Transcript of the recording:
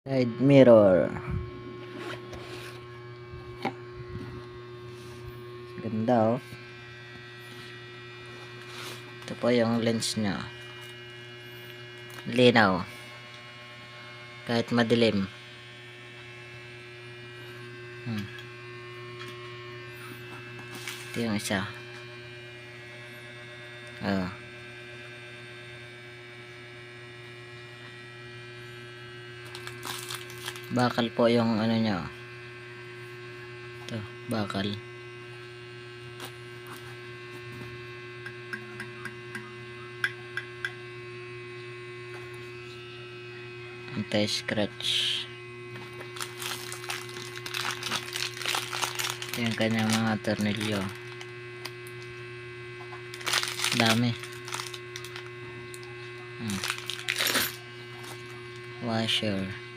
Side mirror. Ganda oh. Ito po yung lens nya. Linaw. Kahit madilim. Ito yung isa. Oh. Bakal po yung ano nya. Ito, bakal. Anti-scratch. Ito yung kanyang mga tornilyo. Dami. Washer.